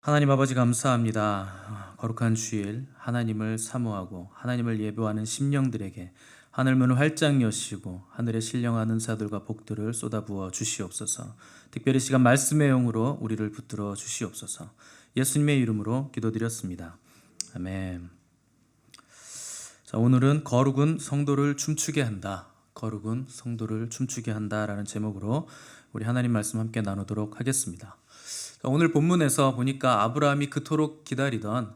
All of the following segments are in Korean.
하나님 아버지 감사합니다. 거룩한 주일 하나님을 사모하고 하나님을 예배하는 심령들에게 하늘 문을 활짝 여시고 하늘에 신령한 은사들과 복들을 쏟아부어 주시옵소서. 특별히 시간 말씀의 영으로 우리를 붙들어 주시옵소서. 예수님의 이름으로 기도드렸습니다. 아멘. 자, 오늘은 거룩은 성도를 춤추게 한다. 거룩은 성도를 춤추게 한다라는 제목으로 우리 하나님 말씀 함께 나누도록 하겠습니다. 오늘 본문에서 보니까 아브라함이 그토록 기다리던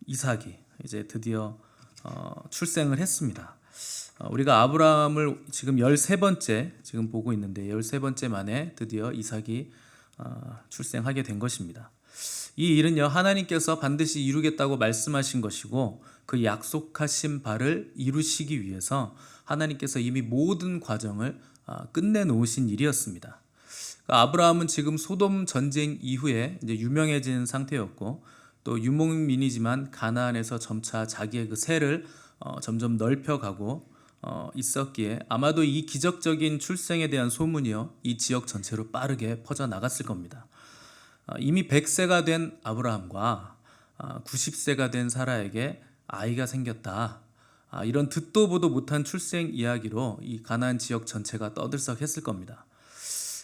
이삭이 이제 드디어 출생을 했습니다. 우리가 아브라함을 지금 13번째 지금 보고 있는데 13번째 만에 드디어 이삭이 출생하게 된 것입니다. 이 일은요, 하나님께서 반드시 이루겠다고 말씀하신 것이고 그 약속하신 바를 이루시기 위해서 하나님께서 이미 모든 과정을 끝내놓으신 일이었습니다. 아브라함은 지금 소돔 전쟁 이후에 이제 유명해진 상태였고 또 유목민이지만 가나안에서 점차 자기의 그 세를 점점 넓혀가고 있었기에 아마도 이 기적적인 출생에 대한 소문이요 이 지역 전체로 빠르게 퍼져 나갔을 겁니다. 이미 100세가 된 아브라함과 90세가 된 사라에게 아이가 생겼다. 이런 듣도 보도 못한 출생 이야기로 이 가나안 지역 전체가 떠들썩했을 겁니다.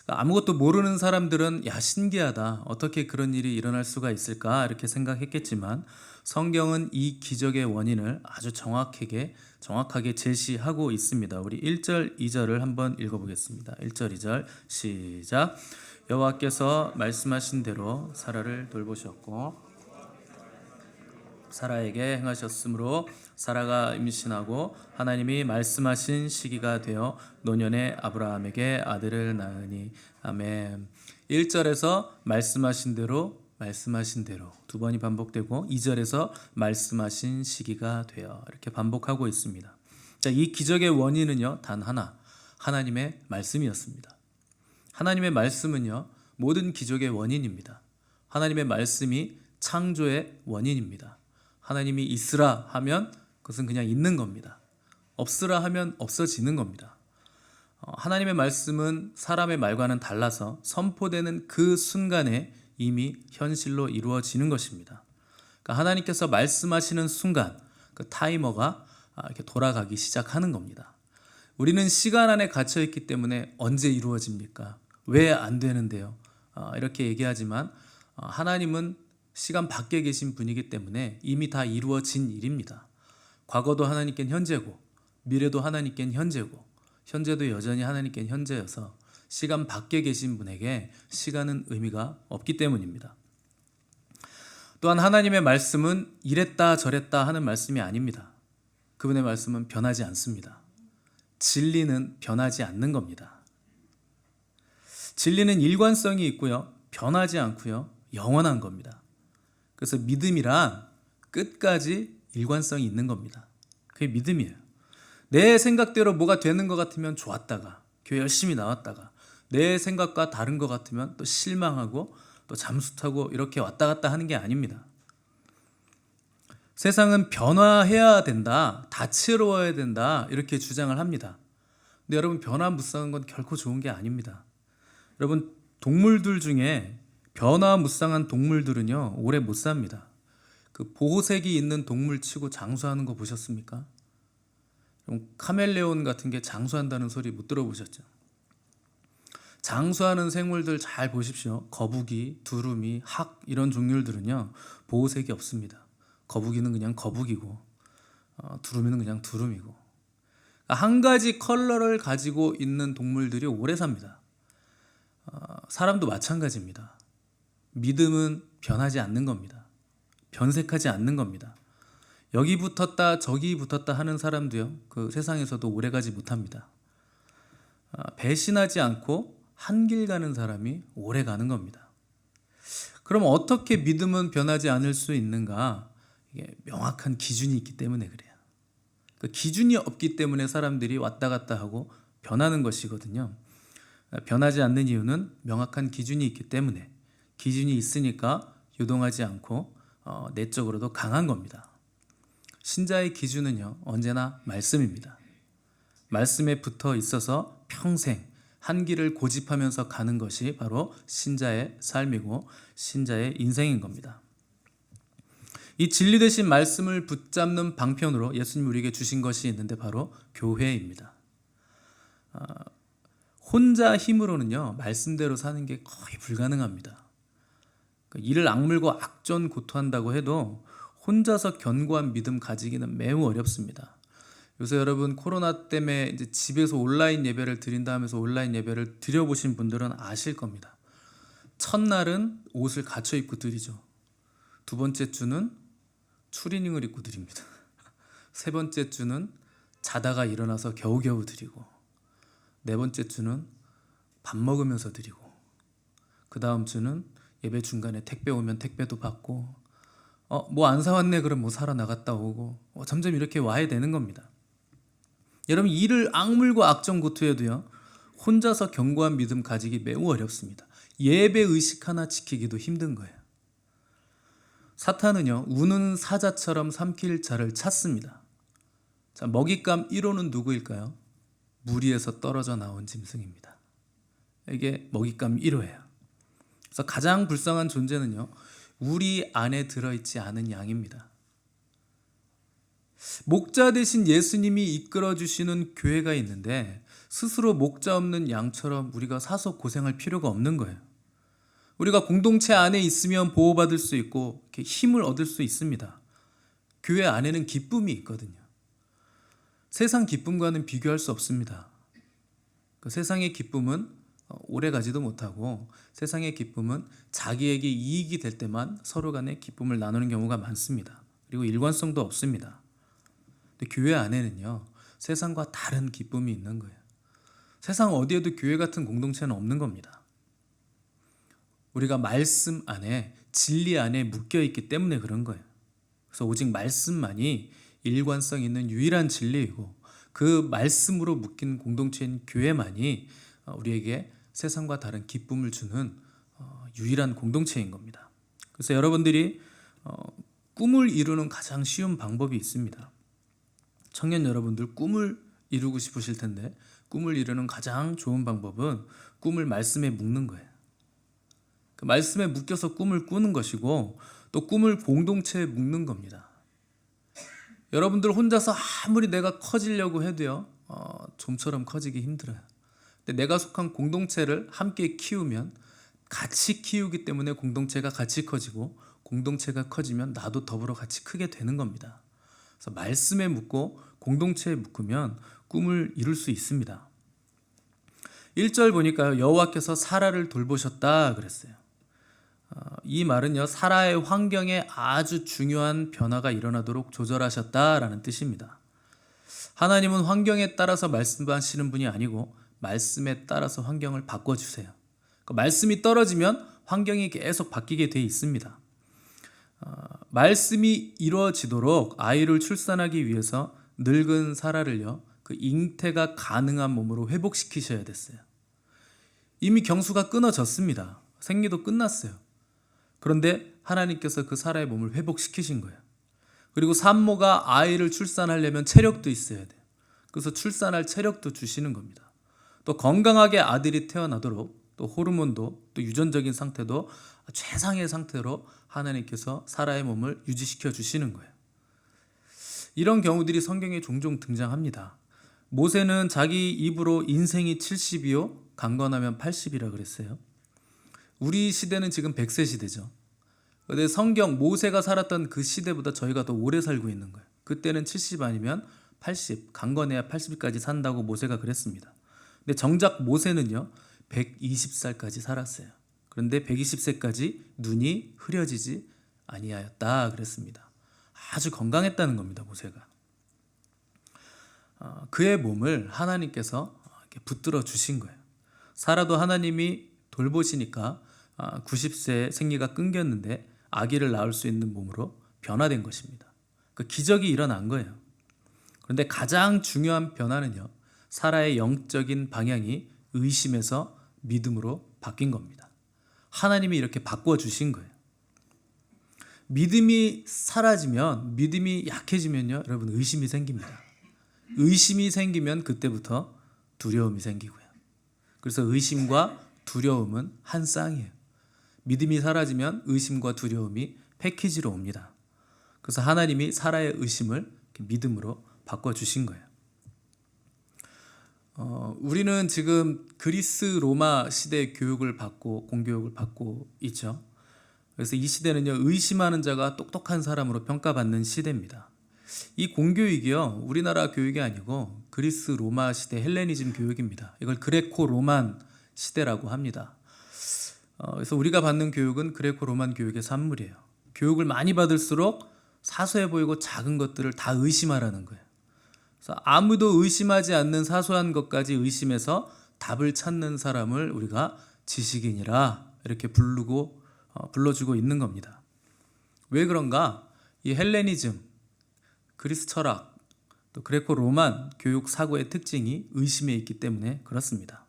아무것도 모르는 사람들은 야, 신기하다, 어떻게 그런 일이 일어날 수가 있을까 이렇게 생각했겠지만 성경은 이 기적의 원인을 아주 정확하게 제시하고 있습니다. 우리 1절 2절을 한번 읽어보겠습니다. 1절 2절 시작. 여호와께서 말씀하신 대로 사라를 돌보셨고 사라에게 행하셨으므로 사라가 임신하고 하나님이 말씀하신 시기가 되어 노년에 아브라함에게 아들을 낳으니. 아멘. 1절에서 말씀하신 대로 두 번이 반복되고 2절에서 말씀하신 시기가 되어 이렇게 반복하고 있습니다. 자, 이 기적의 원인은요 단 하나, 하나님의 말씀이었습니다. 하나님의 말씀은요 모든 기적의 원인입니다. 하나님의 말씀이 창조의 원인입니다. 하나님이 있으라 하면 그것은 그냥 있는 겁니다. 없으라 하면 없어지는 겁니다. 하나님의 말씀은 사람의 말과는 달라서 선포되는 그 순간에 이미 현실로 이루어지는 것입니다. 그러니까 하나님께서 말씀하시는 순간 그 타이머가 이렇게 돌아가기 시작하는 겁니다. 우리는 시간 안에 갇혀 있기 때문에 언제 이루어집니까? 왜 안 되는데요? 이렇게 얘기하지만 하나님은 시간 밖에 계신 분이기 때문에 이미 다 이루어진 일입니다. 과거도 하나님께는 현재고 미래도 하나님께는 현재고 현재도 여전히 하나님께는 현재여서 시간 밖에 계신 분에게 시간은 의미가 없기 때문입니다. 또한 하나님의 말씀은 이랬다 저랬다 하는 말씀이 아닙니다. 그분의 말씀은 변하지 않습니다. 진리는 변하지 않는 겁니다. 진리는 일관성이 있고요, 변하지 않고요, 영원한 겁니다. 그래서 믿음이란 끝까지 일관성이 있는 겁니다. 그게 믿음이에요. 내 생각대로 뭐가 되는 것 같으면 좋았다가 교회 열심히 나왔다가 내 생각과 다른 것 같으면 또 실망하고 또 잠수 타고 이렇게 왔다 갔다 하는 게 아닙니다. 세상은 변화해야 된다, 다채로워야 된다 이렇게 주장을 합니다. 근데 여러분, 변화무쌍한 건 결코 좋은 게 아닙니다. 여러분, 동물들 중에 변화무쌍한 동물들은요 오래 못 삽니다. 그 보호색이 있는 동물 치고 장수하는 거 보셨습니까? 카멜레온 같은 게 장수한다는 소리 못 들어보셨죠? 장수하는 생물들 잘 보십시오. 거북이, 두루미, 학 이런 종류들은요 보호색이 없습니다. 거북이는 그냥 거북이고 두루미는 그냥 두루미고, 한 가지 컬러를 가지고 있는 동물들이 오래 삽니다. 사람도 마찬가지입니다. 믿음은 변하지 않는 겁니다. 변색하지 않는 겁니다. 여기 붙었다 저기 붙었다 하는 사람도요 그 세상에서도 오래가지 못합니다. 배신하지 않고 한 길 가는 사람이 오래가는 겁니다. 그럼 어떻게 믿음은 변하지 않을 수 있는가? 이게 명확한 기준이 있기 때문에 그래요. 그 기준이 없기 때문에 사람들이 왔다 갔다 하고 변하는 것이거든요. 변하지 않는 이유는 명확한 기준이 있기 때문에, 기준이 있으니까 유동하지 않고 내적으로도 강한 겁니다. 신자의 기준은요 언제나 말씀입니다. 말씀에 붙어 있어서 평생 한 길을 고집하면서 가는 것이 바로 신자의 삶이고 신자의 인생인 겁니다. 이 진리 되신 말씀을 붙잡는 방편으로 예수님 우리에게 주신 것이 있는데 바로 교회입니다. 혼자 힘으로는요 말씀대로 사는 게 거의 불가능합니다. 이를 악물고 악전고투한다고 해도 혼자서 견고한 믿음 가지기는 매우 어렵습니다. 요새 여러분 코로나 때문에 이제 집에서 온라인 예배를 드린다 하면서 온라인 예배를 드려보신 분들은 아실 겁니다. 첫날은 옷을 갖춰 입고 드리죠. 두 번째 주는 추리닝을 입고 드립니다. 세 번째 주는 자다가 일어나서 겨우겨우 드리고, 네 번째 주는 밥 먹으면서 드리고, 그 다음 주는 예배 중간에 택배 오면 택배도 받고, 뭐 안 사왔네 그럼 뭐 사러 나갔다 오고, 점점 이렇게 와야 되는 겁니다. 여러분 이를 악물고 악전고투해도요 혼자서 견고한 믿음 가지기 매우 어렵습니다. 예배 의식 하나 지키기도 힘든 거예요. 사탄은요 우는 사자처럼 삼킬 자를 찾습니다. 자, 먹잇감 1호는 누구일까요? 무리에서 떨어져 나온 짐승입니다. 이게 먹잇감 1호예요. 그래서 가장 불쌍한 존재는요 우리 안에 들어있지 않은 양입니다. 목자 대신 예수님이 이끌어 주시는 교회가 있는데 스스로 목자 없는 양처럼 우리가 사서 고생할 필요가 없는 거예요. 우리가 공동체 안에 있으면 보호받을 수 있고 이렇게 힘을 얻을 수 있습니다. 교회 안에는 기쁨이 있거든요. 세상 기쁨과는 비교할 수 없습니다. 그 세상의 기쁨은 오래 가지도 못하고 세상의 기쁨은 자기에게 이익이 될 때만 서로 간에 기쁨을 나누는 경우가 많습니다. 그리고 일관성도 없습니다. 근데 교회 안에는요 세상과 다른 기쁨이 있는 거예요. 세상 어디에도 교회 같은 공동체는 없는 겁니다. 우리가 말씀 안에 진리 안에 묶여 있기 때문에 그런 거예요. 그래서 오직 말씀만이 일관성 있는 유일한 진리이고 그 말씀으로 묶인 공동체인 교회만이 우리에게 세상과 다른 기쁨을 주는 유일한 공동체인 겁니다. 그래서 여러분들이 꿈을 이루는 가장 쉬운 방법이 있습니다. 청년 여러분들 꿈을 이루고 싶으실 텐데 꿈을 이루는 가장 좋은 방법은 꿈을 말씀에 묶는 거예요. 그 말씀에 묶여서 꿈을 꾸는 것이고 또 꿈을 공동체에 묶는 겁니다. 여러분들 혼자서 아무리 내가 커지려고 해도요 좀처럼 커지기 힘들어요. 근데 내가 속한 공동체를 함께 키우면 같이 키우기 때문에 공동체가 같이 커지고 공동체가 커지면 나도 더불어 같이 크게 되는 겁니다. 그래서 말씀에 묶고 공동체에 묶으면 꿈을 이룰 수 있습니다. 1절 보니까 여호와께서 사라를 돌보셨다 그랬어요. 이 말은요 사라의 환경에 아주 중요한 변화가 일어나도록 조절하셨다라는 뜻입니다. 하나님은 환경에 따라서 말씀하시는 분이 아니고 말씀에 따라서 환경을 바꿔주세요. 말씀이 떨어지면 환경이 계속 바뀌게 돼 있습니다. 말씀이 이루어지도록 아이를 출산하기 위해서 늙은 사라를요 그 잉태가 가능한 몸으로 회복시키셔야 됐어요. 이미 경수가 끊어졌습니다. 생리도 끝났어요. 그런데 하나님께서 그 사라의 몸을 회복시키신 거예요. 그리고 산모가 아이를 출산하려면 체력도 있어야 돼요. 그래서 출산할 체력도 주시는 겁니다. 또 건강하게 아들이 태어나도록 또 호르몬도 또 유전적인 상태도 최상의 상태로 하나님께서 사라의 몸을 유지시켜 주시는 거예요. 이런 경우들이 성경에 종종 등장합니다. 모세는 자기 입으로 인생이 70이요 강건하면 80이라 그랬어요. 우리 시대는 지금 100세 시대죠. 근데 성경 모세가 살았던 그 시대보다 저희가 더 오래 살고 있는 거예요. 그때는 70 아니면 80, 강건해야 80까지 산다고 모세가 그랬습니다. 근데 정작 모세는요 120살까지 살았어요. 그런데 120세까지 눈이 흐려지지 아니하였다 그랬습니다. 아주 건강했다는 겁니다. 모세가. 그의 몸을 하나님께서 이렇게 붙들어 주신 거예요. 사라도 하나님이 돌보시니까 90세 생리가 끊겼는데 아기를 낳을 수 있는 몸으로 변화된 것입니다. 그 기적이 일어난 거예요. 그런데 가장 중요한 변화는요. 사라의 영적인 방향이 의심에서 믿음으로 바뀐 겁니다. 하나님이 이렇게 바꿔주신 거예요. 믿음이 사라지면, 믿음이 약해지면요, 여러분 의심이 생깁니다. 의심이 생기면 그때부터 두려움이 생기고요. 그래서 의심과 두려움은 한 쌍이에요. 믿음이 사라지면 의심과 두려움이 패키지로 옵니다. 그래서 하나님이 사라의 의심을 믿음으로 바꿔주신 거예요. 우리는 지금 그리스 로마 시대 교육을 받고 공교육을 받고 있죠. 그래서 이 시대는요, 의심하는 자가 똑똑한 사람으로 평가받는 시대입니다. 이 공교육이요, 우리나라 교육이 아니고 그리스 로마 시대 헬레니즘 교육입니다. 이걸 그레코 로만 시대라고 합니다. 그래서 우리가 받는 교육은 그레코 로만 교육의 산물이에요. 교육을 많이 받을수록 사소해 보이고 작은 것들을 다 의심하라는 거예요. 그래서 아무도 의심하지 않는 사소한 것까지 의심해서 답을 찾는 사람을 우리가 지식인이라 이렇게 불러주고 있는 겁니다. 왜 그런가? 이 헬레니즘, 그리스 철학, 또 그레코 로만 교육 사고의 특징이 의심에 있기 때문에 그렇습니다.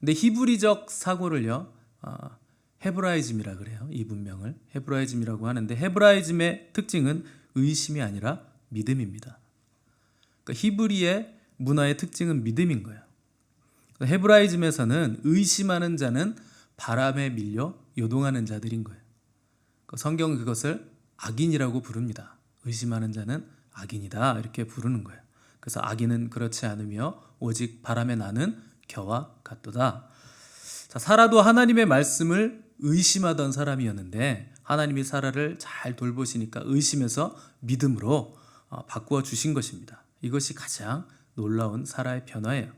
근데 히브리적 사고를요, 헤브라이즘이라 그래요. 이 문명을 헤브라이즘이라고 하는데, 헤브라이즘의 특징은 의심이 아니라 믿음입니다. 그러니까 히브리의 문화의 특징은 믿음인 거예요. 헤브라이즘에서는 의심하는 자는 바람에 밀려 요동하는 자들인 거예요. 성경은 그것을 악인이라고 부릅니다. 의심하는 자는 악인이다 이렇게 부르는 거예요. 그래서 악인은 그렇지 않으며 오직 바람에 나는 겨와 같도다. 자, 사라도 하나님의 말씀을 의심하던 사람이었는데 하나님이 사라를 잘 돌보시니까 의심에서 믿음으로 바꾸어 주신 것입니다. 이것이 가장 놀라운 사라의 변화예요.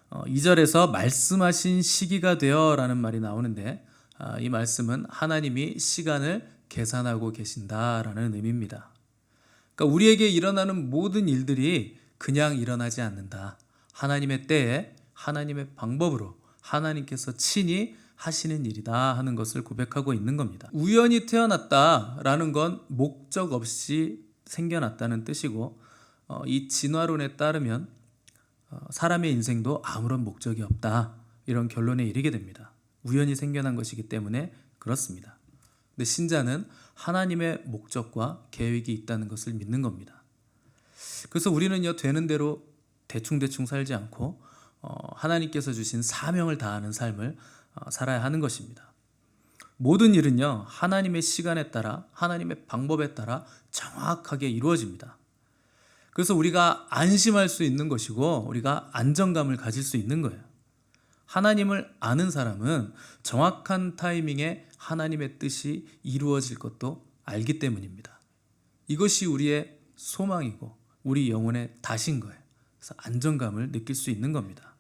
2절에서 말씀하신 시기가 되어라는 말이 나오는데, 이 말씀은 하나님이 시간을 계산하고 계신다라는 의미입니다. 그러니까 우리에게 일어나는 모든 일들이 그냥 일어나지 않는다. 하나님의 때에 하나님의 방법으로 하나님께서 친히 하시는 일이다 하는 것을 고백하고 있는 겁니다. 우연히 태어났다라는 건 목적 없이 생겨났다는 뜻이고, 이 진화론에 따르면 사람의 인생도 아무런 목적이 없다 이런 결론에 이르게 됩니다. 우연히 생겨난 것이기 때문에 그렇습니다. 근데 신자는 하나님의 목적과 계획이 있다는 것을 믿는 겁니다. 그래서 우리는요, 되는 대로 대충대충 살지 않고 하나님께서 주신 사명을 다하는 삶을 살아야 하는 것입니다. 모든 일은요, 하나님의 시간에 따라 하나님의 방법에 따라 정확하게 이루어집니다. 그래서 우리가 안심할 수 있는 것이고 우리가 안정감을 가질 수 있는 거예요. 하나님을 아는 사람은 정확한 타이밍에 하나님의 뜻이 이루어질 것도 알기 때문입니다. 이것이 우리의 소망이고 우리 영혼의 닷인 거예요. 그래서 안정감을 느낄 수 있는 겁니다.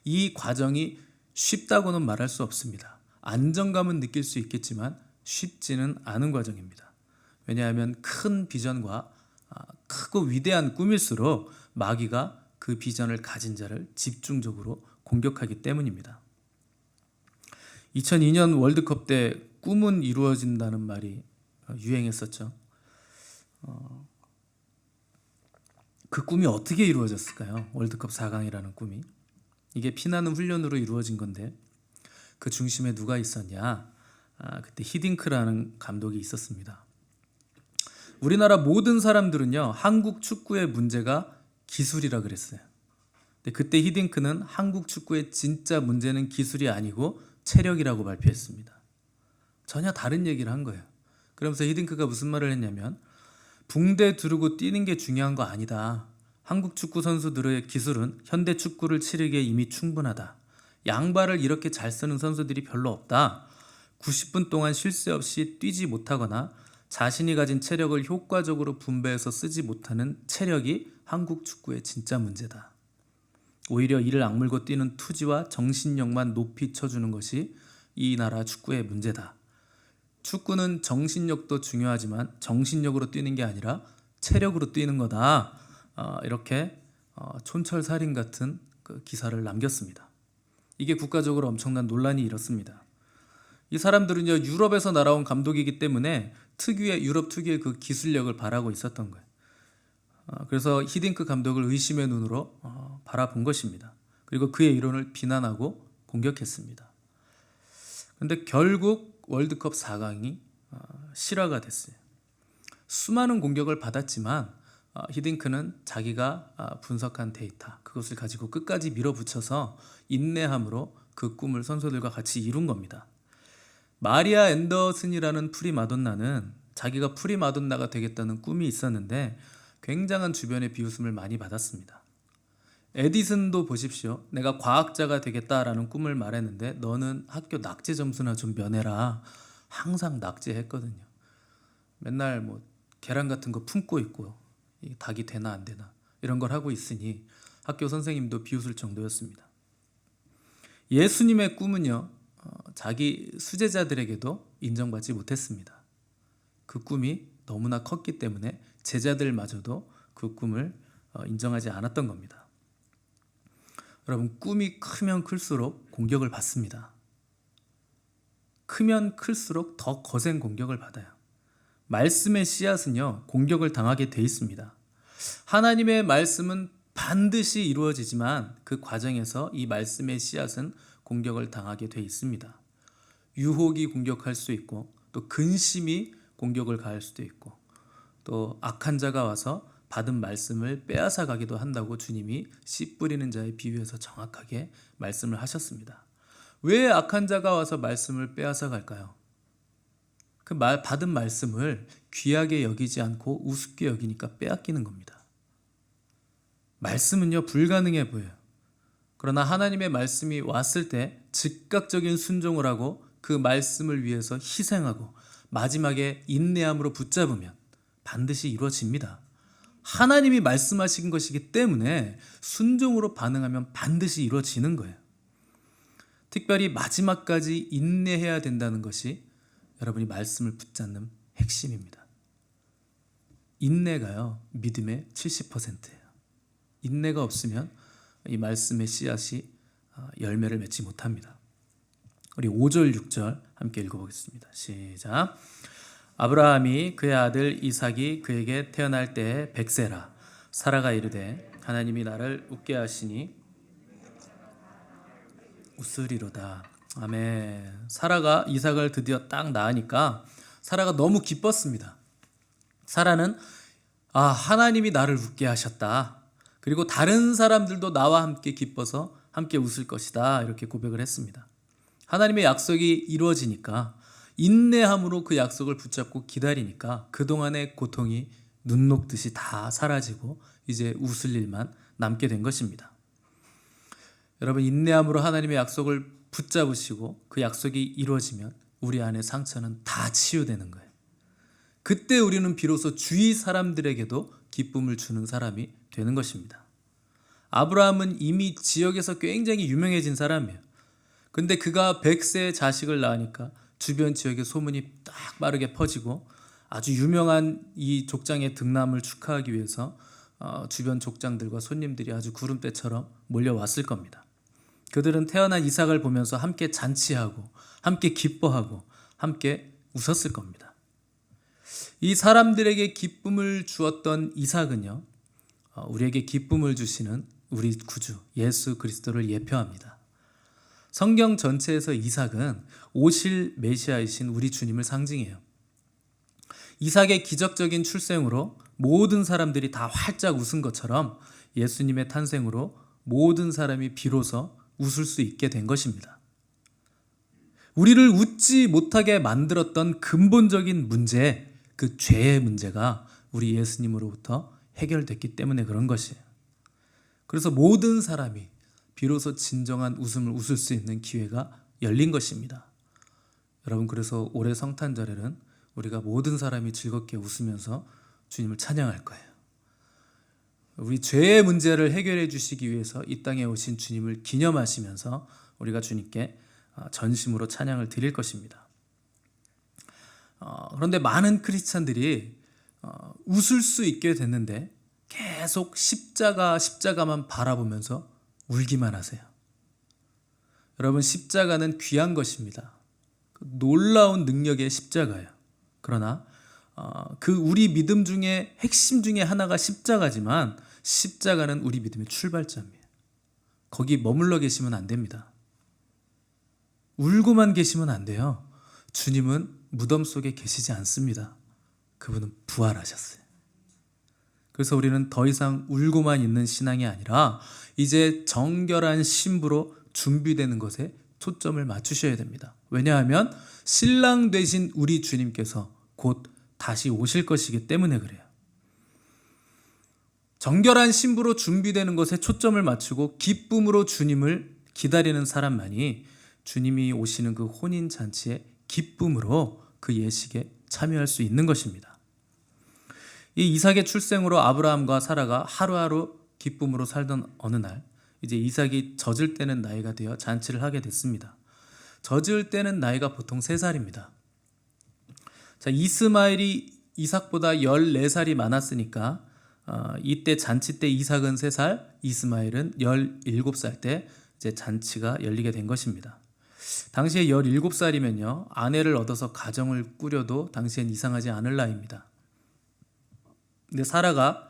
이 과정이 쉽다고는 말할 수 없습니다. 안정감은 느낄 수 있겠지만 쉽지는 않은 과정입니다. 왜냐하면 큰 비전과 크고 위대한 꿈일수록 마귀가 그 비전을 가진 자를 집중적으로 공격하기 때문입니다. 2002년 월드컵 때 꿈은 이루어진다는 말이 유행했었죠. 그 꿈이 어떻게 이루어졌을까요? 월드컵 4강이라는 꿈이. 이게 피나는 훈련으로 이루어진 건데 그 중심에 누가 있었냐? 그때 히딩크라는 감독이 있었습니다. 우리나라 모든 사람들은요, 한국 축구의 문제가 기술이라 그랬어요. 근데 그때 히딩크는 한국 축구의 진짜 문제는 기술이 아니고 체력이라고 발표했습니다. 전혀 다른 얘기를 한 거예요. 그러면서 히딩크가 무슨 말을 했냐면, 붕대 두르고 뛰는 게 중요한 거 아니다. 한국 축구 선수들의 기술은 현대 축구를 치르기에 이미 충분하다. 양발을 이렇게 잘 쓰는 선수들이 별로 없다. 90분 동안 쉴 새 없이 뛰지 못하거나 자신이 가진 체력을 효과적으로 분배해서 쓰지 못하는 체력이 한국 축구의 진짜 문제다. 오히려 이를 악물고 뛰는 투지와 정신력만 높이 쳐주는 것이 이 나라 축구의 문제다. 축구는 정신력도 중요하지만 정신력으로 뛰는 게 아니라 체력으로 뛰는 거다. 이렇게 촌철살인 같은 그 기사를 남겼습니다. 이게 국가적으로 엄청난 논란이 일었습니다. 이 사람들은요, 유럽에서 날아온 감독이기 때문에 유럽 특유의 그 기술력을 바라고 있었던 거예요. 그래서 히딩크 감독을 의심의 눈으로 바라본 것입니다. 그리고 그의 이론을 비난하고 공격했습니다. 그런데 결국 월드컵 4강이 실화가 됐어요. 수많은 공격을 받았지만 히딩크는 자기가 분석한 데이터, 그것을 가지고 끝까지 밀어붙여서 인내함으로 그 꿈을 선수들과 같이 이룬 겁니다. 마리아 앤더슨이라는 프리마돈나는 자기가 프리마돈나가 되겠다는 꿈이 있었는데 굉장한 주변의 비웃음을 많이 받았습니다. 에디슨도 보십시오. 내가 과학자가 되겠다라는 꿈을 말했는데 너는 학교 낙제 점수나 좀 면해라. 항상 낙제했거든요. 맨날 뭐 계란 같은 거 품고 있고 닭이 되나 안 되나 이런 걸 하고 있으니 학교 선생님도 비웃을 정도였습니다. 예수님의 꿈은요, 자기 수제자들에게도 인정받지 못했습니다. 그 꿈이 너무나 컸기 때문에 제자들마저도 그 꿈을 인정하지 않았던 겁니다. 여러분, 꿈이 크면 클수록 공격을 받습니다. 크면 클수록 더 거센 공격을 받아요. 말씀의 씨앗은요, 공격을 당하게 돼 있습니다. 하나님의 말씀은 반드시 이루어지지만 그 과정에서 이 말씀의 씨앗은 공격을 당하게 돼 있습니다. 유혹이 공격할 수 있고, 또 근심이 공격을 가할 수도 있고, 또 악한 자가 와서 받은 말씀을 빼앗아 가기도 한다고 주님이 씨 뿌리는 자의 비유에서 정확하게 말씀을 하셨습니다. 왜 악한 자가 와서 말씀을 빼앗아 갈까요? 그 받은 말씀을 귀하게 여기지 않고 우습게 여기니까 빼앗기는 겁니다. 말씀은요, 불가능해 보여요. 그러나 하나님의 말씀이 왔을 때 즉각적인 순종을 하고 그 말씀을 위해서 희생하고 마지막에 인내함으로 붙잡으면 반드시 이루어집니다. 하나님이 말씀하신 것이기 때문에 순종으로 반응하면 반드시 이루어지는 거예요. 특별히 마지막까지 인내해야 된다는 것이 여러분이 말씀을 붙잡는 핵심입니다. 인내가요, 믿음의 70%예요. 인내가 없으면 이 말씀의 씨앗이 열매를 맺지 못합니다. 우리 5절 6절 함께 읽어보겠습니다. 시작. 아브라함이 그의 아들 이삭이 그에게 태어날 때에 100세라. 사라가 이르되 하나님이 나를 웃게 하시니 웃으리로다. 아멘. 사라가 이삭을 드디어 딱 낳으니까 사라가 너무 기뻤습니다. 사라는 하나님이 나를 웃게 하셨다. 그리고 다른 사람들도 나와 함께 기뻐서 함께 웃을 것이다. 이렇게 고백을 했습니다. 하나님의 약속이 이루어지니까 인내함으로 그 약속을 붙잡고 기다리니까 그동안의 고통이 눈 녹듯이 다 사라지고 이제 웃을 일만 남게 된 것입니다. 여러분, 인내함으로 하나님의 약속을 붙잡으시고 그 약속이 이루어지면 우리 안의 상처는 다 치유되는 거예요. 그때 우리는 비로소 주위 사람들에게도 기쁨을 주는 사람이 되는 것입니다. 아브라함은 이미 지역에서 굉장히 유명해진 사람이에요. 근데 그가 100세의 자식을 낳으니까 주변 지역의 소문이 딱 빠르게 퍼지고 아주 유명한 이 족장의 등남을 축하하기 위해서 주변 족장들과 손님들이 아주 구름대처럼 몰려왔을 겁니다. 그들은 태어난 이삭을 보면서 함께 잔치하고 함께 기뻐하고 함께 웃었을 겁니다. 이 사람들에게 기쁨을 주었던 이삭은요, 우리에게 기쁨을 주시는 우리 구주 예수 그리스도를 예표합니다. 성경 전체에서 이삭은 오실 메시아이신 우리 주님을 상징해요. 이삭의 기적적인 출생으로 모든 사람들이 다 활짝 웃은 것처럼 예수님의 탄생으로 모든 사람이 비로소 웃을 수 있게 된 것입니다. 우리를 웃지 못하게 만들었던 근본적인 문제, 그 죄의 문제가 우리 예수님으로부터 해결됐기 때문에 그런 것이에요. 그래서 모든 사람이 비로소 진정한 웃음을 웃을 수 있는 기회가 열린 것입니다. 여러분, 그래서 올해 성탄절에는 우리가 모든 사람이 즐겁게 웃으면서 주님을 찬양할 거예요. 우리 죄의 문제를 해결해 주시기 위해서 이 땅에 오신 주님을 기념하시면서 우리가 주님께 전심으로 찬양을 드릴 것입니다. 그런데 많은 크리스찬들이 웃을 수 있게 됐는데 계속 십자가만 바라보면서 울기만 하세요. 여러분, 십자가는 귀한 것입니다. 놀라운 능력의 십자가예요. 그러나 그 우리 믿음 중에 핵심 중에 하나가 십자가지만 십자가는 우리 믿음의 출발점이에요. 거기 머물러 계시면 안 됩니다. 울고만 계시면 안 돼요. 주님은 무덤 속에 계시지 않습니다. 그분은 부활하셨어요. 그래서 우리는 더 이상 울고만 있는 신앙이 아니라 이제 정결한 신부로 준비되는 것에 초점을 맞추셔야 됩니다. 왜냐하면 신랑 되신 우리 주님께서 곧 다시 오실 것이기 때문에 그래요. 정결한 신부로 준비되는 것에 초점을 맞추고 기쁨으로 주님을 기다리는 사람만이 주님이 오시는 그 혼인잔치의 기쁨으로 그 예식에 참여할 수 있는 것입니다. 이 이삭의 출생으로 아브라함과 사라가 하루하루 기쁨으로 살던 어느 날, 이제 이삭이 젖을 때는 나이가 되어 잔치를 하게 됐습니다. 젖을 때는 나이가 보통 3살입니다. 자, 이스마엘이 이삭보다 14살이 많았으니까 이때 잔치 때 이삭은 3살, 이스마엘은 17살 때 이제 잔치가 열리게 된 것입니다. 당시에 17살이면요, 아내를 얻어서 가정을 꾸려도 당시엔 이상하지 않을 나이입니다. 근데 사라가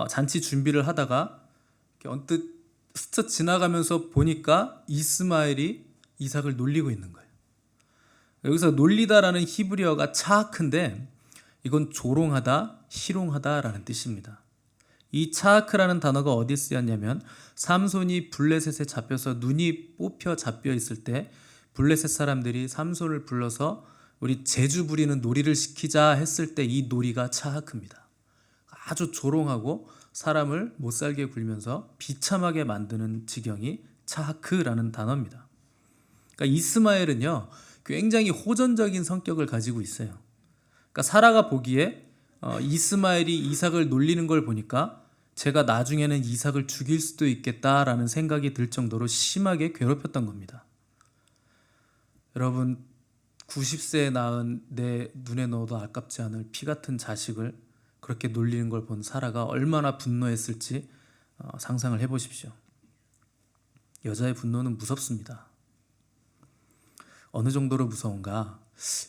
잔치 준비를 하다가 언뜻 스쳐 지나가면서 보니까 이스마엘이 이삭을 놀리고 있는 거예요. 여기서 놀리다라는 히브리어가 차하크인데 이건 조롱하다, 희롱하다라는 뜻입니다. 이 차하크라는 단어가 어디 쓰였냐면 삼손이 블레셋에 잡혀서 눈이 뽑혀 잡혀 있을 때 블레셋 사람들이 삼손을 불러서 우리 제주 부리는 놀이를 시키자 했을 때 이 놀이가 차하크입니다. 아주 조롱하고 사람을 못살게 굴면서 비참하게 만드는 지경이 차하크라는 단어입니다. 그러니까 이스마엘은요, 굉장히 호전적인 성격을 가지고 있어요. 그러니까 사라가 보기에 이스마엘이 이삭을 놀리는 걸 보니까 제가 나중에는 이삭을 죽일 수도 있겠다라는 생각이 들 정도로 심하게 괴롭혔던 겁니다. 여러분, 90세에 낳은 내 눈에 넣어도 아깝지 않을 피 같은 자식을 그렇게 놀리는 걸 본 사라가 얼마나 분노했을지 상상을 해보십시오. 여자의 분노는 무섭습니다. 어느 정도로 무서운가?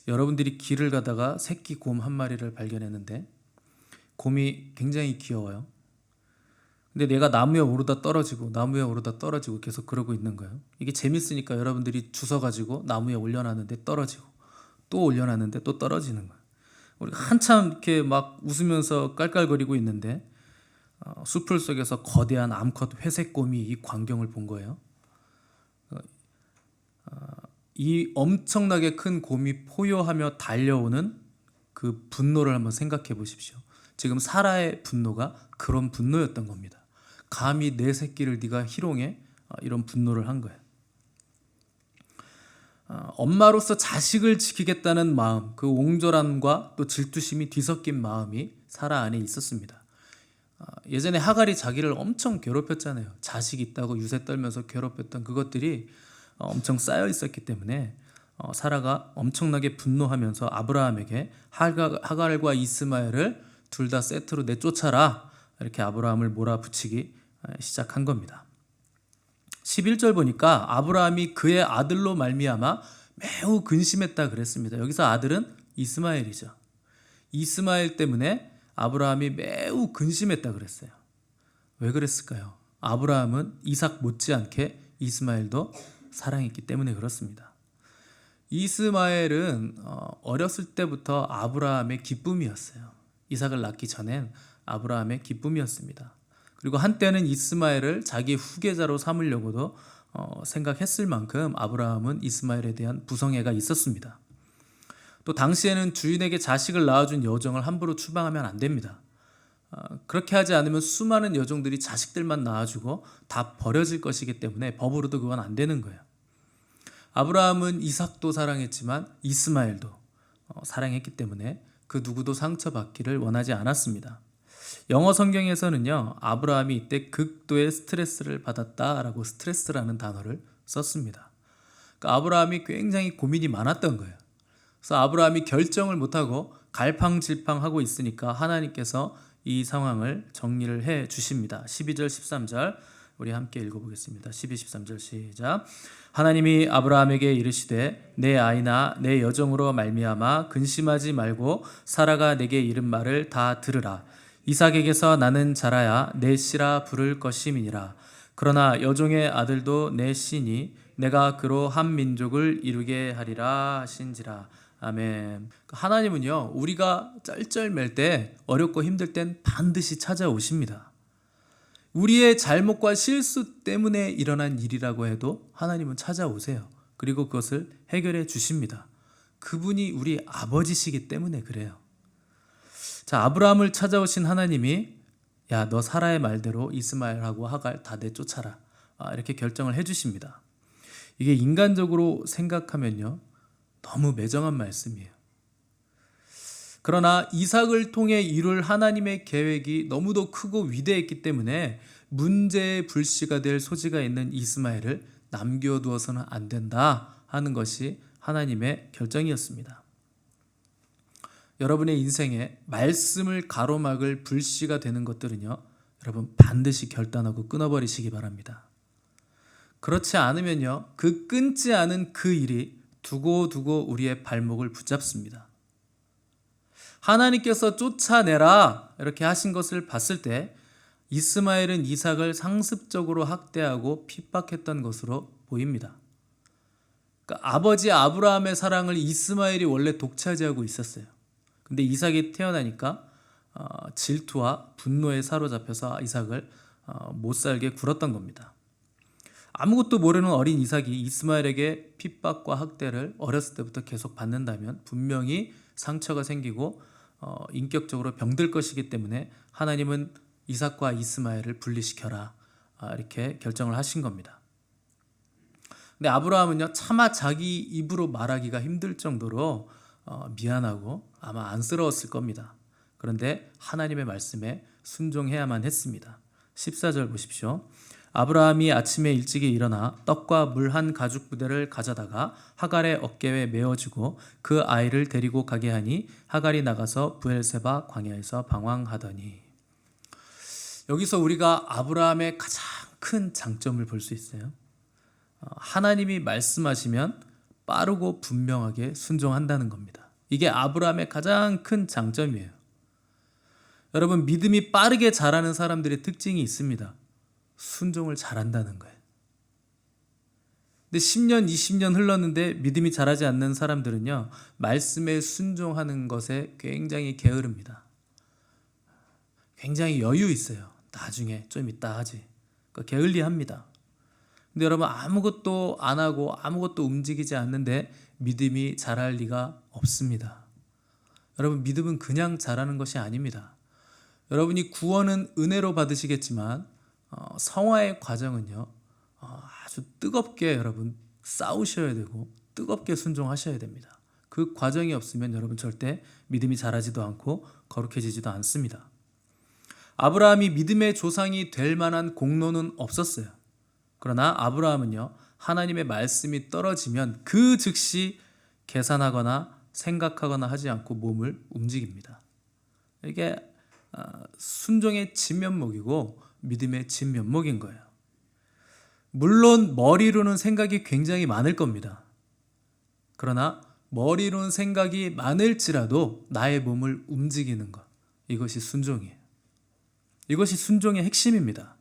여러분들이 길을 가다가 새끼 곰 한 마리를 발견했는데 곰이 굉장히 귀여워요. 근데 내가 나무에 오르다 떨어지고 계속 그러고 있는 거예요. 이게 재밌으니까 여러분들이 주워가지고 나무에 올려놨는데 떨어지고 또 올려놨는데 또 떨어지는 거예요. 우리가 한참 이렇게 막 웃으면서 깔깔거리고 있는데 수풀 속에서 거대한 암컷 회색곰이 이 광경을 본 거예요. 이 엄청나게 큰 곰이 포효하며 달려오는 그 분노를 한번 생각해 보십시오. 지금 사라의 분노가 그런 분노였던 겁니다. 감히 내 새끼를 네가 희롱해? 이런 분노를 한 거예요. 엄마로서 자식을 지키겠다는 마음, 그 옹졸함과 또 질투심이 뒤섞인 마음이 사라 안에 있었습니다. 예전에 하갈이 자기를 엄청 괴롭혔잖아요. 자식 있다고 유세 떨면서 괴롭혔던 그것들이 엄청 쌓여 있었기 때문에 사라가 엄청나게 분노하면서 아브라함에게 하갈과 이스마엘을 둘 다 세트로 내쫓아라, 이렇게 아브라함을 몰아붙이기 시작한 겁니다. 11절 보니까 아브라함이 그의 아들로 말미암아 매우 근심했다 그랬습니다. 여기서 아들은 이스마엘이죠. 이스마엘 때문에 아브라함이 매우 근심했다 그랬어요. 왜 그랬을까요? 아브라함은 이삭 못지않게 이스마엘도 사랑했기 때문에 그렇습니다. 이스마엘은 어렸을 때부터 아브라함의 기쁨이었어요. 이삭을 낳기 전엔 아브라함의 기쁨이었습니다. 그리고 한때는 이스마엘을 자기 후계자로 삼으려고도 생각했을 만큼 아브라함은 이스마엘에 대한 부성애가 있었습니다. 또 당시에는 주인에게 자식을 낳아준 여종을 함부로 추방하면 안 됩니다. 그렇게 하지 않으면 수많은 여종들이 자식들만 낳아주고 다 버려질 것이기 때문에 법으로도 그건 안 되는 거예요. 아브라함은 이삭도 사랑했지만 이스마엘도 사랑했기 때문에 그 누구도 상처받기를 원하지 않았습니다. 영어 성경에서는요, 아브라함이 이때 극도의 스트레스를 받았다라고 스트레스라는 단어를 썼습니다. 그러니까 아브라함이 굉장히 고민이 많았던 거예요. 그래서 아브라함이 결정을 못하고 갈팡질팡하고 있으니까 하나님께서 이 상황을 정리를 해 주십니다. 12절 13절 우리 함께 읽어보겠습니다. 12, 13절 시작. 하나님이 아브라함에게 이르시되 내 아이나 내 여종으로 말미암아 근심하지 말고 사라가 내게 이른 말을 다 들으라. 이삭에게서 나는 자라야 내 씨라 부를 것임이니라. 그러나 여종의 아들도 내 씨니 내가 그로 한 민족을 이루게 하리라 하신지라. 아멘. 하나님은요, 우리가 쩔쩔맬 때, 어렵고 힘들 땐 반드시 찾아오십니다. 우리의 잘못과 실수 때문에 일어난 일이라고 해도 하나님은 찾아오세요. 그리고 그것을 해결해 주십니다. 그분이 우리 아버지시기 때문에 그래요. 자, 아브라함을 찾아오신 하나님이 야, 너 사라의 말대로 이스마엘하고 하갈 다 내쫓아라. 이렇게 결정을 해주십니다. 이게 인간적으로 생각하면요, 너무 매정한 말씀이에요. 그러나 이삭을 통해 이룰 하나님의 계획이 너무도 크고 위대했기 때문에 문제의 불씨가 될 소지가 있는 이스마엘을 남겨두어서는 안 된다 하는 것이 하나님의 결정이었습니다. 여러분의 인생에 말씀을 가로막을 불씨가 되는 것들은요, 여러분 반드시 결단하고 끊어버리시기 바랍니다. 그렇지 않으면요, 그 끊지 않은 그 일이 두고두고 우리의 발목을 붙잡습니다. 하나님께서 쫓아내라 이렇게 하신 것을 봤을 때 이스마엘은 이삭을 상습적으로 학대하고 핍박했던 것으로 보입니다. 그러니까 아버지 아브라함의 사랑을 이스마엘이 원래 독차지하고 있었어요. 근데 이삭이 태어나니까 질투와 분노에 사로잡혀서 이삭을 못 살게 굴었던 겁니다. 아무것도 모르는 어린 이삭이 이스마엘에게 핍박과 학대를 어렸을 때부터 계속 받는다면 분명히 상처가 생기고 인격적으로 병들 것이기 때문에 하나님은 이삭과 이스마엘을 분리시켜라 이렇게 결정을 하신 겁니다. 근데 아브라함은요, 차마 자기 입으로 말하기가 힘들 정도로 미안하고 아마 안쓰러웠을 겁니다. 그런데 하나님의 말씀에 순종해야만 했습니다. 14절 보십시오. 아브라함이 아침에 일찍이 일어나 떡과 물 한 가죽 부대를 가져다가 하갈의 어깨에 메어주고 그 아이를 데리고 가게 하니 하갈이 나가서 브엘세바 광야에서 방황하더니. 여기서 우리가 아브라함의 가장 큰 장점을 볼 수 있어요. 하나님이 말씀하시면 빠르고 분명하게 순종한다는 겁니다. 이게 아브라함의 가장 큰 장점이에요. 여러분, 믿음이 빠르게 자라는 사람들의 특징이 있습니다. 순종을 잘한다는 거예요. 근데 10년, 20년 흘렀는데 믿음이 자라지 않는 사람들은요, 말씀에 순종하는 것에 굉장히 게으릅니다. 굉장히 여유 있어요. 나중에 좀 이따 하지. 그러니까 게을리합니다. 근데 여러분, 아무것도 안 하고 아무것도 움직이지 않는데 믿음이 자랄 리가 없습니다. 여러분, 믿음은 그냥 자라는 것이 아닙니다. 여러분이 구원은 은혜로 받으시겠지만 성화의 과정은요, 아주 뜨겁게 여러분 싸우셔야 되고 뜨겁게 순종하셔야 됩니다. 그 과정이 없으면 여러분 절대 믿음이 자라지도 않고 거룩해지지도 않습니다. 아브라함이 믿음의 조상이 될 만한 공로는 없었어요. 그러나 아브라함은요, 하나님의 말씀이 떨어지면 그 즉시 계산하거나 생각하거나 하지 않고 몸을 움직입니다. 이게 순종의 진면목이고 믿음의 진면목인 거예요. 물론 머리로는 생각이 굉장히 많을 겁니다. 그러나 머리로는 생각이 많을지라도 나의 몸을 움직이는 것, 이것이 순종이에요. 이것이 순종의 핵심입니다.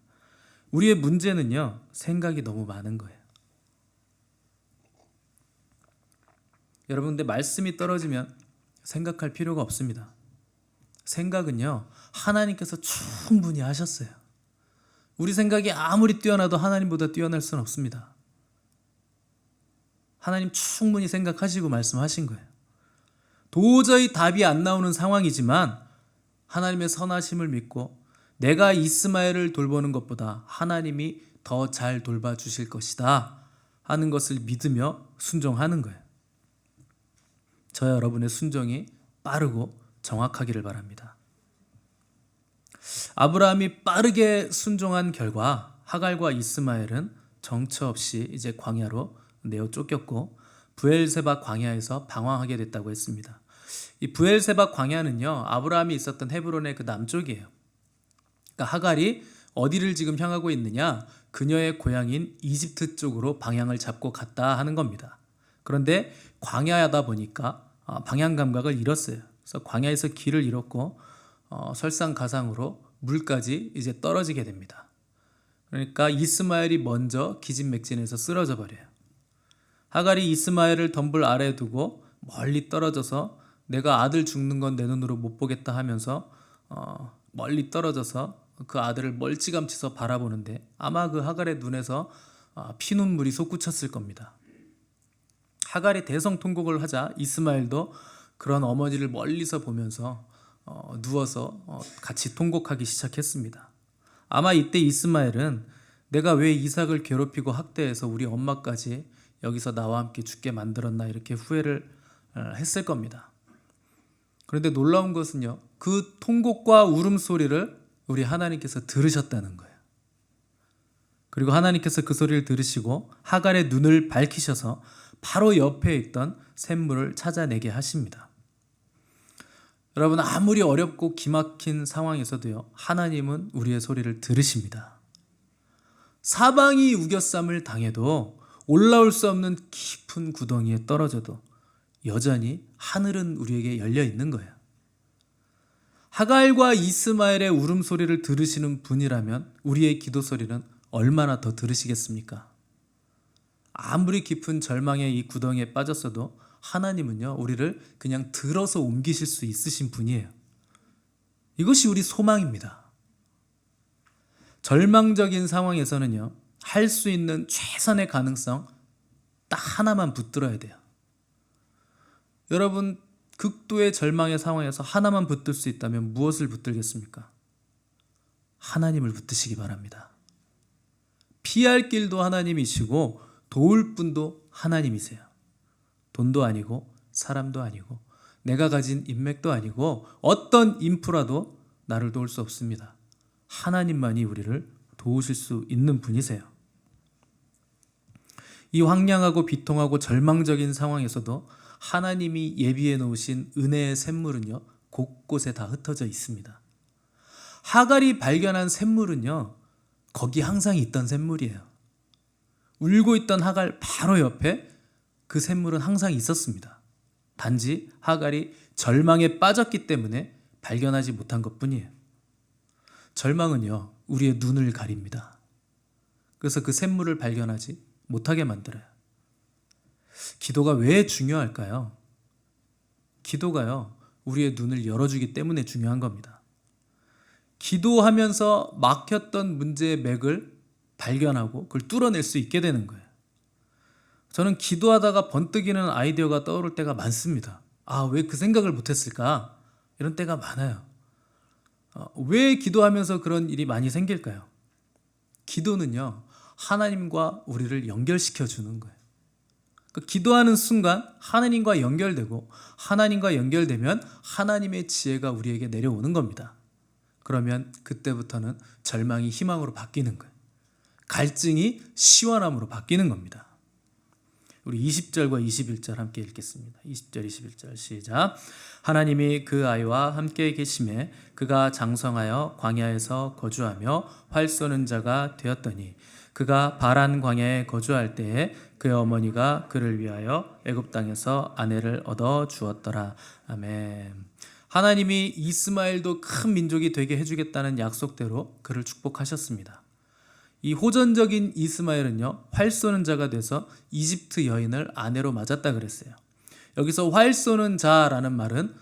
우리의 문제는요, 생각이 너무 많은 거예요. 여러분, 근데 말씀이 떨어지면 생각할 필요가 없습니다. 생각은요, 하나님께서 충분히 하셨어요. 우리 생각이 아무리 뛰어나도 하나님보다 뛰어날 수는 없습니다. 하나님 충분히 생각하시고 말씀하신 거예요. 도저히 답이 안 나오는 상황이지만 하나님의 선하심을 믿고 내가 이스마엘을 돌보는 것보다 하나님이 더 잘 돌봐주실 것이다 하는 것을 믿으며 순종하는 거예요. 저와 여러분의 순종이 빠르고 정확하기를 바랍니다. 아브라함이 빠르게 순종한 결과 하갈과 이스마엘은 정처 없이 이제 광야로 내어 쫓겼고 브엘세바 광야에서 방황하게 됐다고 했습니다. 이 브엘세바 광야는요, 아브라함이 있었던 헤브론의 그 남쪽이에요. 그러니까 하갈이 어디를 지금 향하고 있느냐? 그녀의 고향인 이집트 쪽으로 방향을 잡고 갔다 하는 겁니다. 그런데 광야하다 보니까 방향 감각을 잃었어요. 그래서 광야에서 길을 잃었고 설상가상으로 물까지 이제 떨어지게 됩니다. 그러니까 이스마엘이 먼저 기진맥진해서 쓰러져 버려요. 하갈이 이스마엘을 덤불 아래에 두고 멀리 떨어져서 내가 아들 죽는 건 내 눈으로 못 보겠다 하면서 멀리 떨어져서 그 아들을 멀찌감치서 바라보는데 아마 그 하갈의 눈에서 피눈물이 솟구쳤을 겁니다. 하갈이 대성통곡을 하자 이스마엘도 그런 어머니를 멀리서 보면서 누워서 같이 통곡하기 시작했습니다. 아마 이때 이스마엘은 내가 왜 이삭을 괴롭히고 학대해서 우리 엄마까지 여기서 나와 함께 죽게 만들었나 이렇게 후회를 했을 겁니다. 그런데 놀라운 것은요, 그 통곡과 울음소리를 우리 하나님께서 들으셨다는 거예요. 그리고 하나님께서 그 소리를 들으시고 하갈의 눈을 밝히셔서 바로 옆에 있던 샘물을 찾아내게 하십니다. 여러분, 아무리 어렵고 기막힌 상황에서도요, 하나님은 우리의 소리를 들으십니다. 사방이 우겨쌈을 당해도 올라올 수 없는 깊은 구덩이에 떨어져도 여전히 하늘은 우리에게 열려 있는 거예요. 하갈과 이스마엘의 울음소리를 들으시는 분이라면 우리의 기도 소리는 얼마나 더 들으시겠습니까? 아무리 깊은 절망의 이 구덩이에 빠졌어도 하나님은요, 우리를 그냥 들어서 옮기실 수 있으신 분이에요. 이것이 우리 소망입니다. 절망적인 상황에서는요, 할 수 있는 최선의 가능성 딱 하나만 붙들어야 돼요. 여러분, 극도의 절망의 상황에서 하나만 붙들 수 있다면 무엇을 붙들겠습니까? 하나님을 붙드시기 바랍니다. 피할 길도 하나님이시고 도울 분도 하나님이세요. 돈도 아니고 사람도 아니고 내가 가진 인맥도 아니고 어떤 인프라도 나를 도울 수 없습니다. 하나님만이 우리를 도우실 수 있는 분이세요. 이 황량하고 비통하고 절망적인 상황에서도 하나님이 예비해 놓으신 은혜의 샘물은요, 곳곳에 다 흩어져 있습니다. 하갈이 발견한 샘물은요, 거기 항상 있던 샘물이에요. 울고 있던 하갈 바로 옆에 그 샘물은 항상 있었습니다. 단지 하갈이 절망에 빠졌기 때문에 발견하지 못한 것뿐이에요. 절망은요, 우리의 눈을 가립니다. 그래서 그 샘물을 발견하지 못하게 만들어요. 기도가 왜 중요할까요? 기도가요, 우리의 눈을 열어주기 때문에 중요한 겁니다. 기도하면서 막혔던 문제의 맥을 발견하고 그걸 뚫어낼 수 있게 되는 거예요. 저는 기도하다가 번뜩이는 아이디어가 떠오를 때가 많습니다. 왜 그 생각을 못했을까? 이런 때가 많아요. 왜 기도하면서 그런 일이 많이 생길까요? 기도는요, 하나님과 우리를 연결시켜 주는 거예요. 기도하는 순간 하나님과 연결되고 하나님과 연결되면 하나님의 지혜가 우리에게 내려오는 겁니다. 그러면 그때부터는 절망이 희망으로 바뀌는 거예요. 갈증이 시원함으로 바뀌는 겁니다. 우리 20절과 21절 함께 읽겠습니다. 20절 21절 시작. 하나님이 그 아이와 함께 계심에 그가 장성하여 광야에서 거주하며 활 쏘는 자가 되었더니 그가 바란 광야에 거주할 때에 그의 어머니가 그를 위하여 애굽 땅에서 아내를 얻어 주었더라. 아멘. 하나님이 이스마엘도 큰 민족이 되게 해주겠다는 약속대로 그를 축복하셨습니다. 이 호전적인 이스마엘은요, 활 쏘는 자가 돼서 이집트 여인을 아내로 맞았다 그랬어요. 여기서 활 쏘는 자라는 말은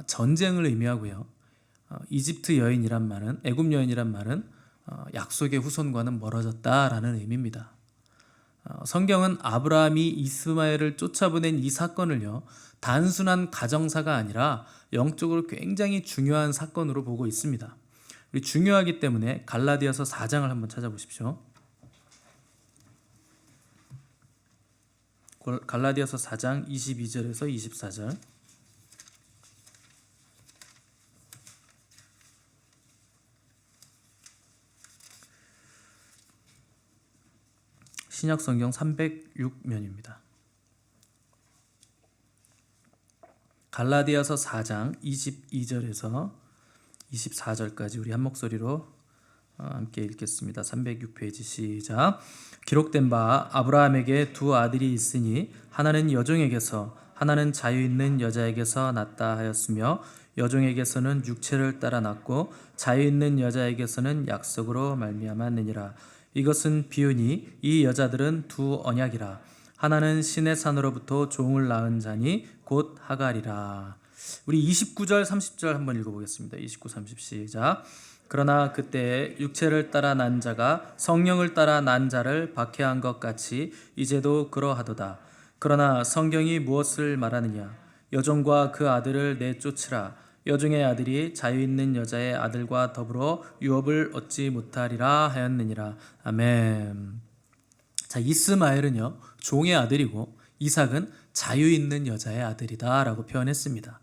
전쟁을 의미하고요. 이집트 여인이란 말은, 애굽 여인이란 말은 약속의 후손과는 멀어졌다라는 의미입니다. 성경은 아브라함이 이스마엘을 쫓아보낸 이 사건을요, 단순한 가정사가 아니라 영적으로 굉장히 중요한 사건으로 보고 있습니다. 우리 중요하기 때문에 갈라디아서 4장을 한번 찾아보십시오. 갈라디아서 4장 22절에서 24절. 신약성경 306면입니다. 갈라디아서 4장 22절에서 24절까지 우리 한 목소리로 함께 읽겠습니다. 306페이지 시작. 기록된 바 아브라함에게 두 아들이 있으니 하나는 여종에게서 하나는 자유 있는 여자에게서 났다 하였으며 여종에게서는 육체를 따라 났고 자유 있는 여자에게서는 약속으로 말미암았느니라. 이것은 비유니 이 여자들은 두 언약이라. 하나는 신의 산으로부터 종을 낳은 자니 곧 하갈이라. 우리 29절 30절 한번 읽어보겠습니다. 29, 30 시작. 그러나 그때 육체를 따라 난 자가 성령을 따라 난 자를 박해한 것 같이 이제도 그러하도다. 그러나 성경이 무엇을 말하느냐? 여종과 그 아들을 내쫓으라. 여종의 아들이 자유 있는 여자의 아들과 더불어 유업을 얻지 못하리라 하였느니라. 아멘. 자, 이스마엘은요 종의 아들이고 이삭은 자유 있는 여자의 아들이다라고 표현했습니다.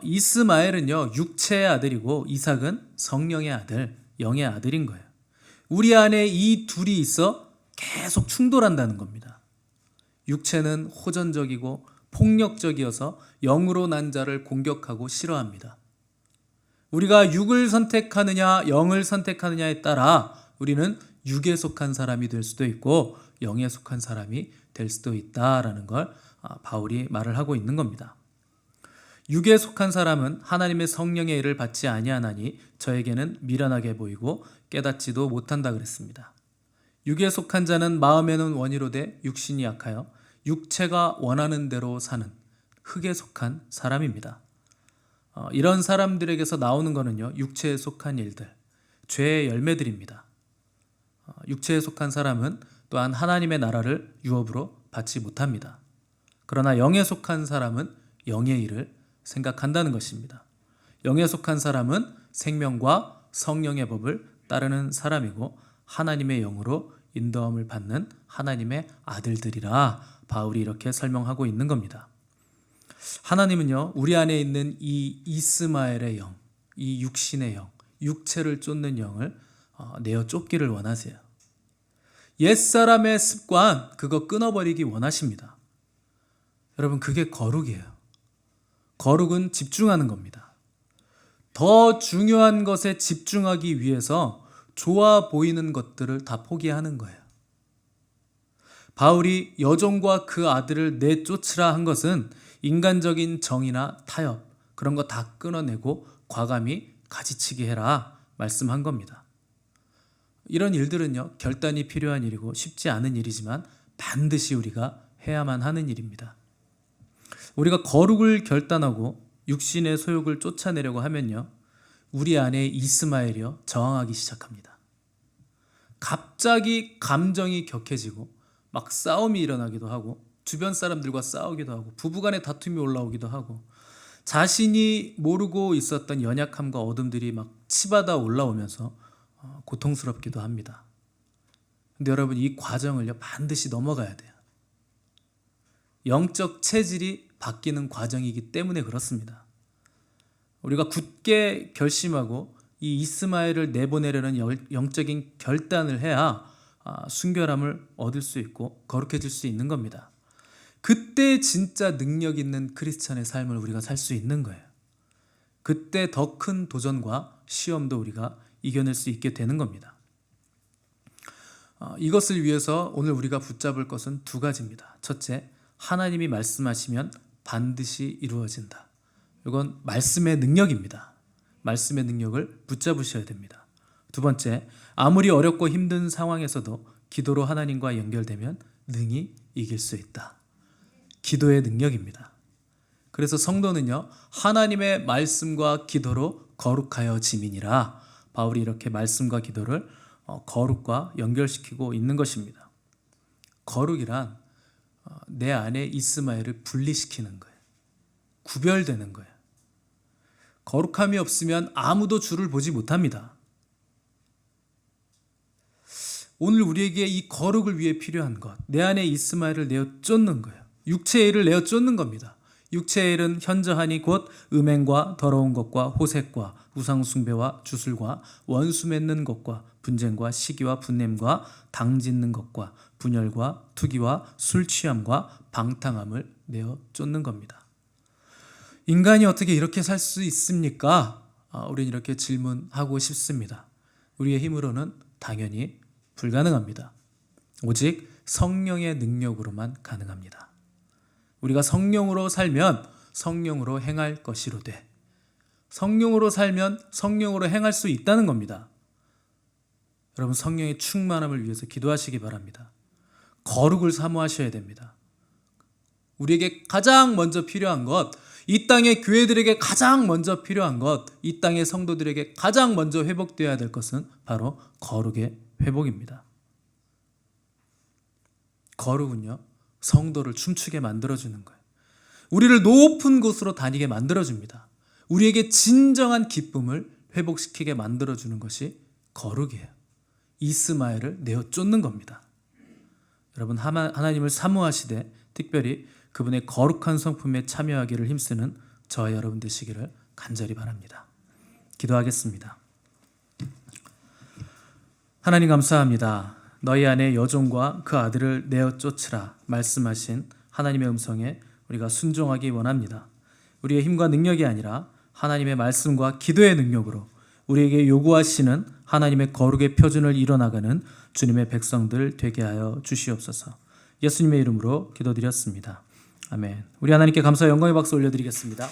이스마엘은요 육체의 아들이고 이삭은 성령의 아들, 영의 아들인 거예요. 우리 안에 이 둘이 있어 계속 충돌한다는 겁니다. 육체는 호전적이고 폭력적이어서 영으로 난 자를 공격하고 싫어합니다. 우리가 육을 선택하느냐 영을 선택하느냐에 따라 우리는 육에 속한 사람이 될 수도 있고 영에 속한 사람이 될 수도 있다라는 걸 바울이 말을 하고 있는 겁니다. 육에 속한 사람은 하나님의 성령의 일을 받지 아니하나니 저에게는 미련하게 보이고 깨닫지도 못한다 그랬습니다. 육에 속한 자는 마음에는 원이로되 육신이 약하여 육체가 원하는 대로 사는 흙에 속한 사람입니다. 이런 사람들에게서 나오는 거는요 육체에 속한 일들, 죄의 열매들입니다. 육체에 속한 사람은 또한 하나님의 나라를 유업으로 받지 못합니다. 그러나 영에 속한 사람은 영의 일을 생각한다는 것입니다. 영에 속한 사람은 생명과 성령의 법을 따르는 사람이고 하나님의 영으로 인도함을 받는 하나님의 아들들이라 바울이 이렇게 설명하고 있는 겁니다. 하나님은요 우리 안에 있는 이 이스마엘의 영, 이 육신의 영, 육체를 쫓는 영을 내어 쫓기를 원하세요. 옛사람의 습관 그거 끊어버리기 원하십니다. 여러분 그게 거룩이에요. 거룩은 집중하는 겁니다. 더 중요한 것에 집중하기 위해서 좋아 보이는 것들을 다 포기하는 거예요. 바울이 여종과 그 아들을 내쫓으라 한 것은 인간적인 정의나 타협 그런 거 다 끊어내고 과감히 가지치기 해라 말씀한 겁니다. 이런 일들은요 결단이 필요한 일이고 쉽지 않은 일이지만 반드시 우리가 해야만 하는 일입니다. 우리가 거룩을 결단하고 육신의 소욕을 쫓아내려고 하면요 우리 안에 이스마엘이요 저항하기 시작합니다. 갑자기 감정이 격해지고 막 싸움이 일어나기도 하고 주변 사람들과 싸우기도 하고 부부간의 다툼이 올라오기도 하고 자신이 모르고 있었던 연약함과 어둠들이 막 치받아 올라오면서 고통스럽기도 합니다. 근데 여러분 이 과정을요 반드시 넘어가야 돼요. 영적 체질이 바뀌는 과정이기 때문에 그렇습니다. 우리가 굳게 결심하고 이 이스마엘을 내보내려는 영적인 결단을 해야 순결함을 얻을 수 있고 거룩해질 수 있는 겁니다. 그때 진짜 능력 있는 크리스찬의 삶을 우리가 살 수 있는 거예요. 그때 더 큰 도전과 시험도 우리가 이겨낼 수 있게 되는 겁니다. 이것을 위해서 오늘 우리가 붙잡을 것은 두 가지입니다. 첫째, 하나님이 말씀하시면 반드시 이루어진다. 이건 말씀의 능력입니다. 말씀의 능력을 붙잡으셔야 됩니다. 두 번째, 아무리 어렵고 힘든 상황에서도 기도로 하나님과 연결되면 능히 이길 수 있다. 기도의 능력입니다. 그래서 성도는요 하나님의 말씀과 기도로 거룩하여 지민이라 바울이 이렇게 말씀과 기도를 거룩과 연결시키고 있는 것입니다. 거룩이란 내 안에 이스마엘을 분리시키는 거예요. 구별되는 거예요. 거룩함이 없으면 아무도 주를 보지 못합니다. 오늘 우리에게 이 거룩을 위해 필요한 것, 내 안에 이스마엘을 내어 쫓는 거예요. 육체의 일을 내어 쫓는 겁니다. 육체의 일은 현저하니 곧 음행과 더러운 것과 호색과 우상숭배와 주술과 원수 맺는 것과 분쟁과 시기와 분냄과 당짓는 것과 분열과 투기와 술 취함과 방탕함을 내어 쫓는 겁니다. 인간이 어떻게 이렇게 살 수 있습니까? 우리는 이렇게 질문하고 싶습니다. 우리의 힘으로는 당연히 불가능합니다. 오직 성령의 능력으로만 가능합니다. 우리가 성령으로 살면 성령으로 행할 것이로되 성령으로 살면 성령으로 행할 수 있다는 겁니다. 여러분 성령의 충만함을 위해서 기도하시기 바랍니다. 거룩을 사모하셔야 됩니다. 우리에게 가장 먼저 필요한 것, 이 땅의 교회들에게 가장 먼저 필요한 것, 이 땅의 성도들에게 가장 먼저 회복되어야 될 것은 바로 거룩의 회복입니다. 거룩은요, 성도를 춤추게 만들어주는 거예요. 우리를 높은 곳으로 다니게 만들어줍니다. 우리에게 진정한 기쁨을 회복시키게 만들어주는 것이 거룩이에요. 이스마엘을 내어 쫓는 겁니다. 여러분, 하나님을 사모하시되 특별히 그분의 거룩한 성품에 참여하기를 힘쓰는 저와 여러분 되시기를 간절히 바랍니다. 기도하겠습니다. 하나님 감사합니다. 너희 안에 여종과 그 아들을 내어 쫓으라 말씀하신 하나님의 음성에 우리가 순종하기 원합니다. 우리의 힘과 능력이 아니라 하나님의 말씀과 기도의 능력으로 우리에게 요구하시는 하나님의 거룩의 표준을 이뤄나가는 주님의 백성들 되게 하여 주시옵소서. 예수님의 이름으로 기도드렸습니다. 아멘. 우리 하나님께 감사와 영광의 박수 올려드리겠습니다.